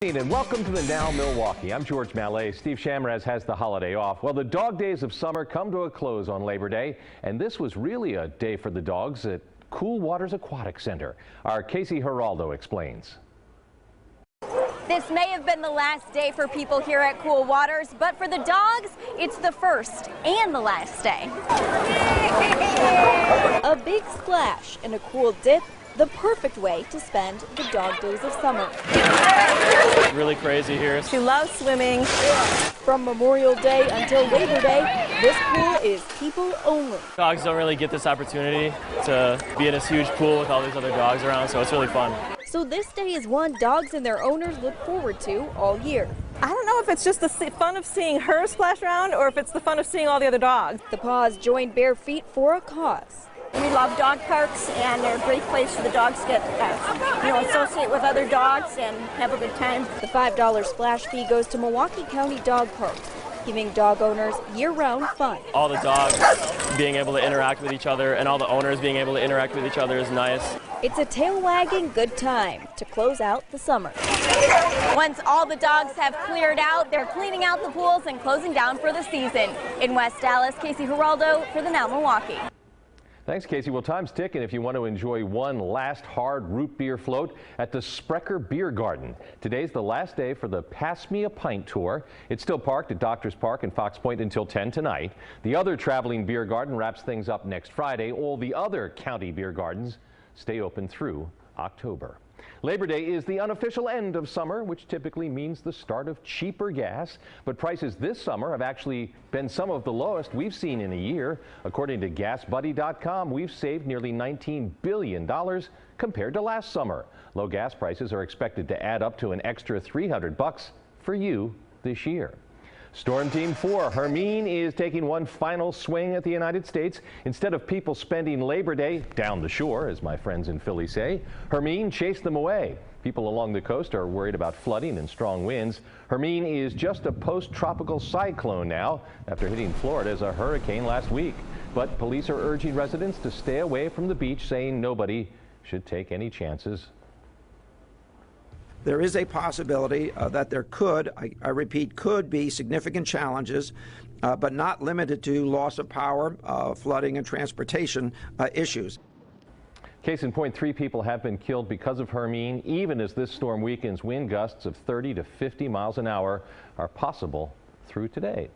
And welcome to the Now Milwaukee. I'm George Mallet. Steve Shamraz has the holiday off. Well, the dog days of summer come to a close on Labor Day, and this was really a day for the dogs at Cool Waters Aquatic Center. Our Casey Geraldo explains. This may have been the last day for people here at Cool Waters, but for the dogs, it's the first and the last day. A big splash and a cool dip, the perfect way to spend the dog days of summer. It's really crazy here. She loves swimming. From Memorial Day until Labor Day, this pool is people only. Dogs don't really get this opportunity to be in this huge pool with all these other dogs around, so it's really fun. So this day is one dogs and their owners look forward to all year. I don't know if it's just the fun of seeing her splash around or if it's the fun of seeing all the other dogs. The Paws joined Bare Feet for a cause. We love dog parks, and they're a great place for the dogs to get, associate with other dogs and have a good time. The $5 splash fee goes to Milwaukee County Dog Parks, giving dog owners year-round fun. All the dogs being able to interact with each other and all the owners being able to interact with each other is nice. It's a tail-wagging good time to close out the summer. Once all the dogs have cleared out, they're cleaning out the pools and closing down for the season. In West Dallas, Casey Geraldo for the Now Milwaukee. Thanks, Casey. Well, time's ticking if you want to enjoy one last hard root beer float at the Sprecher Beer Garden. Today's the last day for the Pass Me a Pint tour. It's still parked at Doctors Park in Fox Point until 10 tonight. The other traveling beer garden wraps things up next Friday. All the other county beer gardens stay open through October. Labor Day is the unofficial end of summer, which typically means the start of cheaper gas. But prices this summer have actually been some of the lowest we've seen in a year. According to GasBuddy.com, we've saved nearly $19 billion compared to last summer. Low gas prices are expected to add up to an extra $300 for you this year. Storm Team 4, Hermine, is taking one final swing at the United States. Instead of people spending Labor Day down the shore, as my friends in Philly say, Hermine chased them away. People along the coast are worried about flooding and strong winds. Hermine is just a post-tropical cyclone now after hitting Florida as a hurricane last week. But police are urging residents to stay away from the beach, saying nobody should take any chances. There is a possibility that there could, I repeat, could be significant challenges, but not limited to loss of power, flooding, and transportation issues. Case in point, 3 people have been killed because of Hermine, even as this storm weakens. Wind gusts of 30 to 50 miles an hour are possible through today.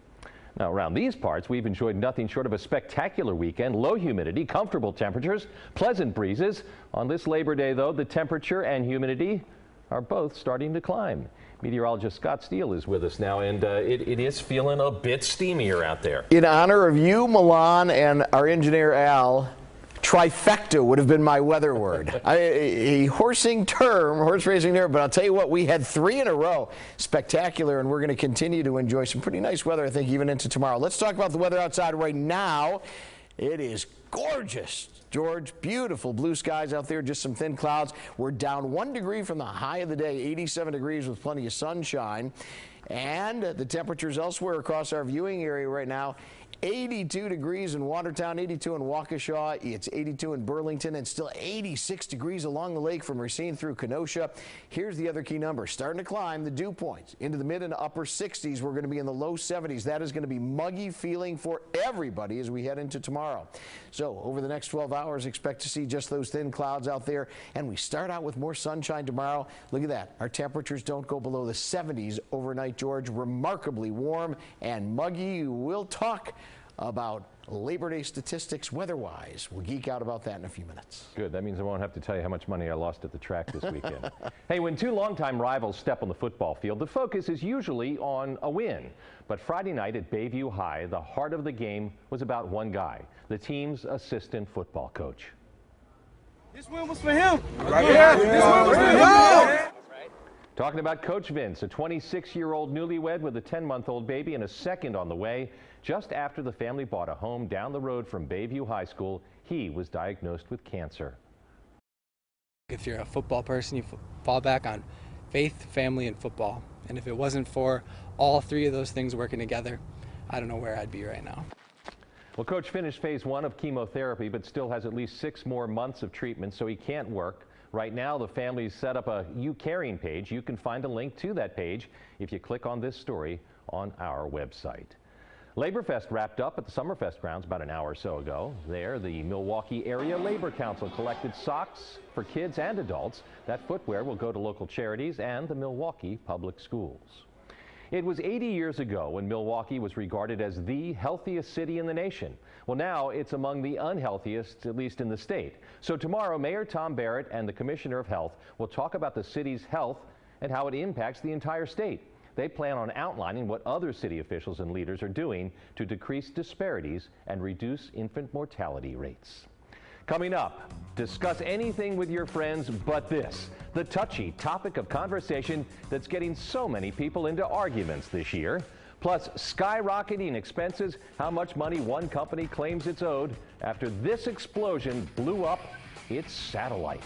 Now, around these parts, we've enjoyed nothing short of a spectacular weekend. Low humidity, comfortable temperatures, pleasant breezes. On this Labor Day, though, the temperature and humidity are both starting to climb. Meteorologist Scott Steele is with us now, and it is feeling a bit steamier out there. In honor of you, Milan, and our engineer Al, trifecta would have been my weather word. A horse racing term, but I'll tell you what, we had 3 in a row. Spectacular, and we're going to continue to enjoy some pretty nice weather, I think, even into tomorrow. Let's talk about the weather outside right now. It is gorgeous, George. Beautiful blue skies out there, just some thin clouds. We're down 1 degree from the high of the day, 87 degrees with plenty of sunshine. And the temperatures elsewhere across our viewing area right now, 82 degrees in Watertown, 82 in Waukesha, it's 82 in Burlington, and still 86 degrees along the lake from Racine through Kenosha. Here's the other key number, starting to climb the dew points into the mid and upper 60s. We're going to be in the low 70s. That is going to be muggy feeling for everybody as we head into tomorrow. So over the next 12 hours, expect to see just those thin clouds out there, and we start out with more sunshine tomorrow. Look at that. Our temperatures don't go below the 70s overnight, George. Remarkably warm and muggy. We'll talk about Labor Day statistics weather-wise. We'll geek out about that in a few minutes. Good. That means I won't have to tell you how much money I lost at the track this weekend. Hey, when 2 longtime rivals step on the football field, the focus is usually on a win. But Friday night at Bayview High, the heart of the game was about one guy, the team's assistant football coach. This win was for him. Right. Yeah. This win was for him. Talking about Coach Vince, a 26-year-old newlywed with a 10-month-old baby and a second on the way. Just after the family bought a home down the road from Bayview High School, he was diagnosed with cancer. If you're a football person, you fall back on faith, family, and football. And if it wasn't for all 3 of those things working together, I don't know where I'd be right now. Well, Coach finished phase 1 of chemotherapy, but still has at least 6 more months of treatment, so he can't work. Right now, the families set up a You Caring page. You can find a link to that page if you click on this story on our website. Labor Fest wrapped up at the Summerfest grounds about an hour or so ago. There, the Milwaukee Area Labor Council collected socks for kids and adults. That footwear will go to local charities and the Milwaukee Public Schools. It was 80 years ago when Milwaukee was regarded as the healthiest city in the nation. Well, now it's among the unhealthiest, at least in the state. So tomorrow, Mayor Tom Barrett and the Commissioner of Health will talk about the city's health and how it impacts the entire state. They plan on outlining what other city officials and leaders are doing to decrease disparities and reduce infant mortality rates. Coming up, discuss anything with your friends but this, the touchy topic of conversation that's getting so many people into arguments this year. Plus, skyrocketing expenses, how much money one company claims it's owed after this explosion blew up its satellite.